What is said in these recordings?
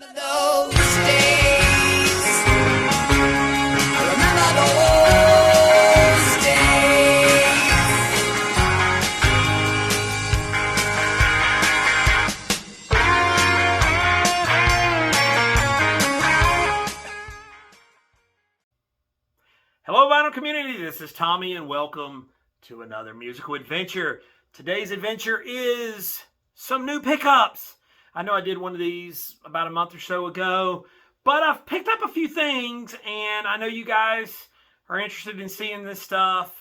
Those days. I remember those days. Hello, vinyl community. This is Tommy, and welcome to another musical adventure. Today's adventure is some new pickups. I know I did one of these about a month or so ago, but I've picked up a few things, and I know you guys are interested in seeing this stuff.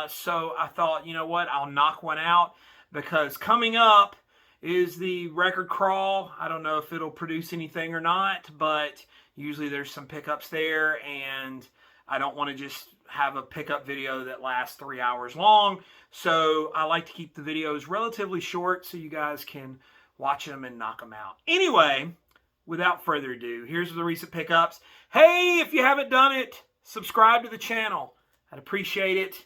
So I thought, you know what, I'll knock one out, because coming up is the record crawl. I don't know if it'll produce anything or not, but usually there's some pickups there, and I don't want to just have a pickup video that lasts 3 hours long. So I like to keep the videos relatively short so you guys can watch them and knock them out. Anyway, without further ado, here's the recent pickups. Hey, if you haven't done it, subscribe to the channel. I'd appreciate it.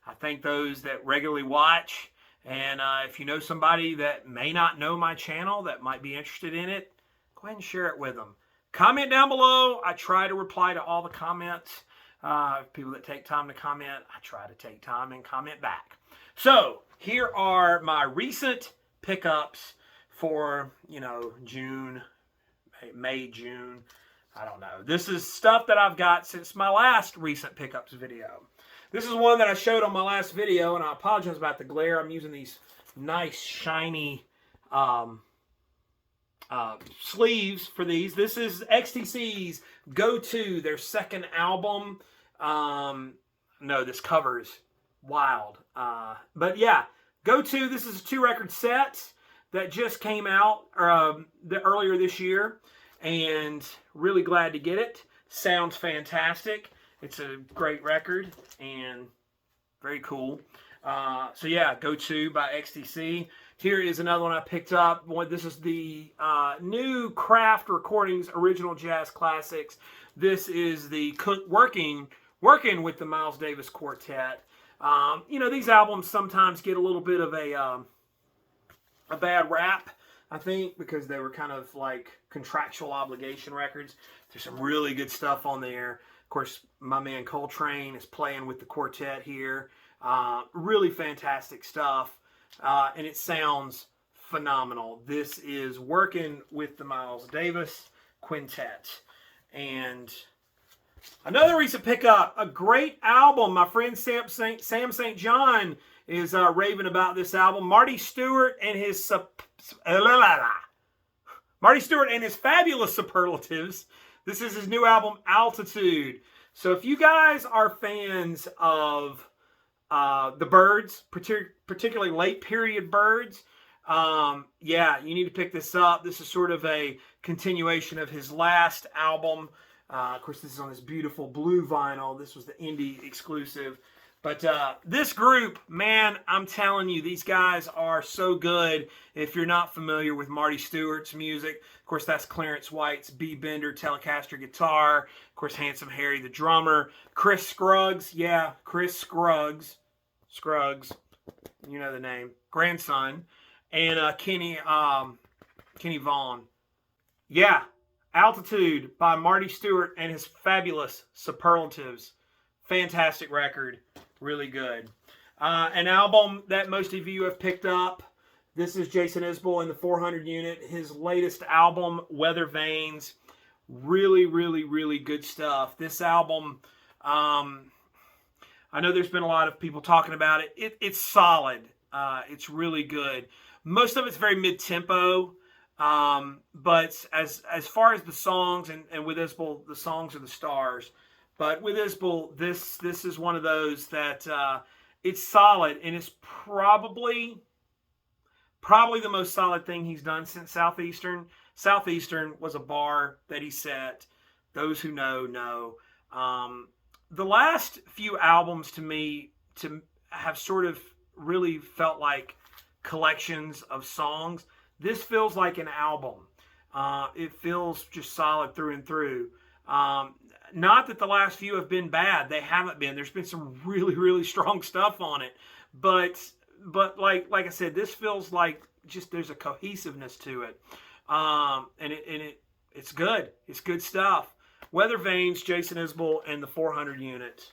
I thank those that regularly watch. And if you know somebody that may not know my channel that might be interested in it, go ahead and share it with them. Comment down below. I try to reply to all the comments. People that take time to comment, I try to take time and comment back. So here are my recent pickups for, June, May, June. I don't know. This is stuff that I've got since my last recent pickups video. This is one that I showed on my last video, and I apologize about the glare. I'm using these nice, shiny sleeves for these. This is XTC's Go-To, their second album. No, this cover's wild. But yeah, Go-To, this is a 2-record set that just came out earlier this year, and really glad to get it. Sounds fantastic. It's a great record and very cool. So yeah, Go-To by XTC. Here is another one I picked up. This is the new Craft Recordings Original Jazz Classics. This is the working with the Miles Davis Quartet. These albums sometimes get a little bit of a bad rap, I think, because they were kind of like contractual obligation records. There's some really good stuff on there. Of course, my man Coltrane is playing with the quartet here. Really fantastic stuff. And it sounds phenomenal. This is working with the Miles Davis Quintet. And another recent pickup, a great album. My friend Sam St. John is raving about this album. Marty Stuart and his Fabulous Superlatives. This is his new album, Altitude. So if you guys are fans of the Byrds, particularly late period Byrds, yeah, you need to pick this up. This is sort of a continuation of his last album. Of course, this is on this beautiful blue vinyl. This was the indie exclusive. But this group, man, I'm telling you, these guys are so good. If you're not familiar with Marty Stuart's music, of course, that's Clarence White's B. Bender Telecaster guitar. Of course, Handsome Harry, the drummer. Chris Scruggs, yeah, Chris Scruggs, you know the name, grandson. And Kenny Vaughan. Yeah, Altitude by Marty Stuart and his Fabulous Superlatives. Fantastic record. Really good. An album that most of you have picked up. This is Jason Isbell in the 400 unit. His latest album, Weather Vanes. Really, really, really good stuff. This album, I know there's been a lot of people talking about it. It's solid. It's really good. Most of it's very mid-tempo. But as far as the songs, and with Isbell, the songs are the stars. But with Isbell, this is one of those that it's solid, and it's probably the most solid thing he's done since Southeastern. Southeastern was a bar that he set. Those who know. The last few albums to me have sort of really felt like collections of songs. This feels like an album. It feels just solid through and through. Not that the last few have been bad. They haven't been. There's been some really, really strong stuff on it. But like I said, this feels like just there's a cohesiveness to it. And it's good. It's good stuff. Weather Vanes, Jason Isbell, and the 400 Unit.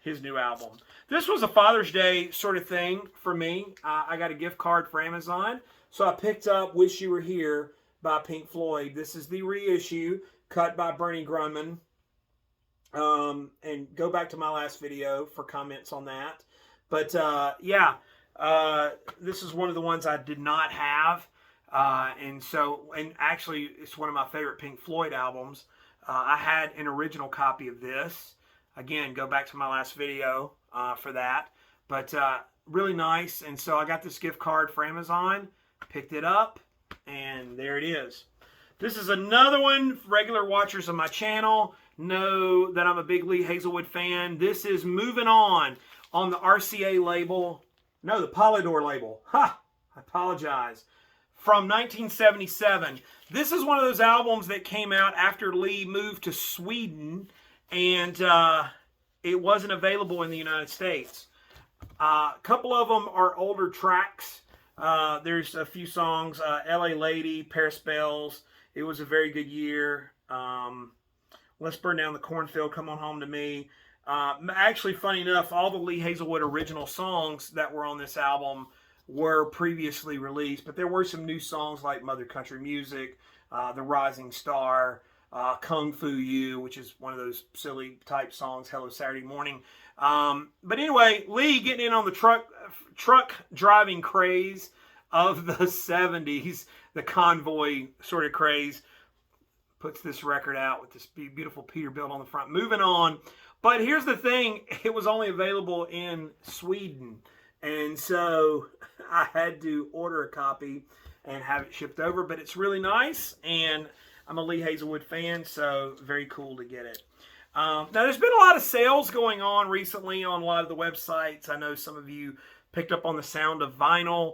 His new album. This was a Father's Day sort of thing for me. I got a gift card for Amazon, so I picked up Wish You Were Here by Pink Floyd. This is the reissue cut by Bernie Grundman. And go back to my last video for comments on that. But yeah, this is one of the ones I did not have. And actually, it's one of my favorite Pink Floyd albums. I had an original copy of this. Again, go back to my last video for that. But really nice. And so I got this gift card for Amazon, picked it up, and there it is. This is another one. Regular watchers of my channel know that I'm a big Lee Hazlewood fan. This is Moving On the RCA label. No, the Polydor label. Ha! I apologize. From 1977. This is one of those albums that came out after Lee moved to Sweden, and it wasn't available in the United States. A couple of them are older tracks. There's a few songs. LA Lady, Paris Bells, It Was a Very Good Year. Let's Burn Down the Cornfield, Come On Home to Me. Actually, funny enough, all the Lee Hazlewood original songs that were on this album were previously released, but there were some new songs like Mother Country Music, The Rising Star, Kung Fu You, which is one of those silly type songs, Hello Saturday Morning. But anyway, Lee getting in on the truck driving craze of the 70s, the convoy sort of craze, puts this record out with this beautiful Peterbilt on the front. Moving On. But here's the thing, it was only available in Sweden. And so I had to order a copy and have it shipped over. But it's really nice, and I'm a Lee Hazlewood fan, so very cool to get it. Now, there's been a lot of sales going on recently on a lot of the websites. I know some of you picked up on the Sound of Vinyl.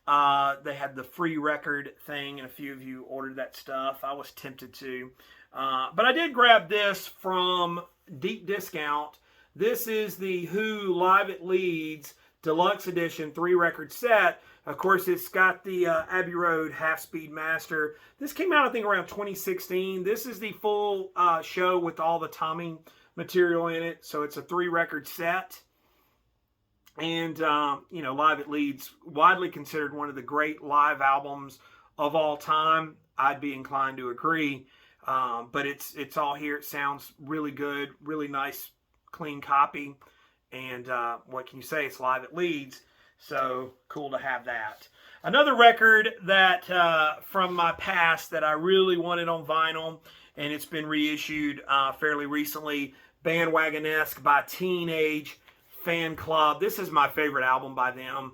They had the free record thing, and a few of you ordered that stuff. I was tempted to. But I did grab this from Deep Discount. This is the Who Live at Leeds Deluxe Edition 3-record set. Of course, it's got the Abbey Road Half-Speed Master. This came out, I think, around 2016. This is the full show with all the Tommy material in it. So it's a 3-record set. And, you know, Live at Leeds, widely considered one of the great live albums of all time. I'd be inclined to agree. But it's all here. It sounds really good, really nice, clean copy. And what can you say? It's Live at Leeds. So cool to have that. Another record that from my past that I really wanted on vinyl, and it's been reissued fairly recently, Bandwagonesque by Teenage Fan Club. This is my favorite album by them.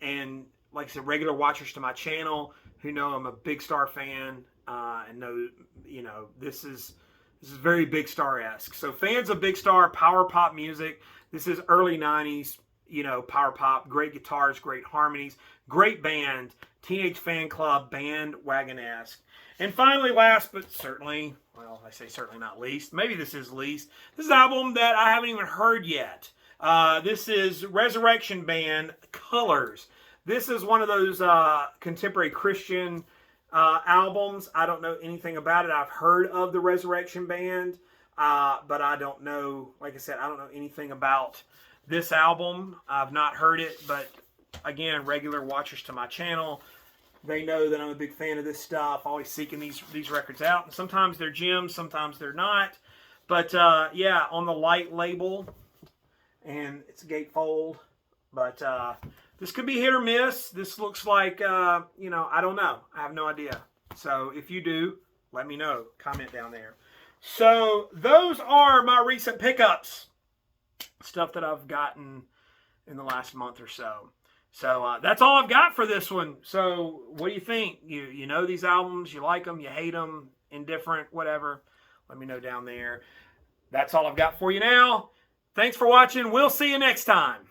And like I said, regular watchers to my channel who know I'm a Big Star fan and know, you know, this is very Big Star-esque. So fans of Big Star, power pop music. This is early 90s, you know, power pop, great guitars, great harmonies, great band, Teenage Fan Club, Bandwagonesque. And finally, last but certainly, well, I say certainly not least, maybe this is least, this is an album that I haven't even heard yet. This is Resurrection Band, Colors. This is one of those contemporary Christian albums. I don't know anything about it. I've heard of the Resurrection Band, but I don't know, like I said, I don't know anything about this album. I've not heard it, but again, regular watchers to my channel, they know that I'm a big fan of this stuff, always seeking these records out. And sometimes they're gems, sometimes they're not. But yeah, on the light label, and it's a gatefold, but this could be hit or miss. This looks like, you know, I don't know. I have no idea. So if you do, let me know. Comment down there. So those are my recent pickups. Stuff that I've gotten in the last month or so. So that's all I've got for this one. So what do you think? You know these albums? You like them? You hate them? Indifferent? Whatever. Let me know down there. That's all I've got for you now. Thanks for watching. We'll see you next time.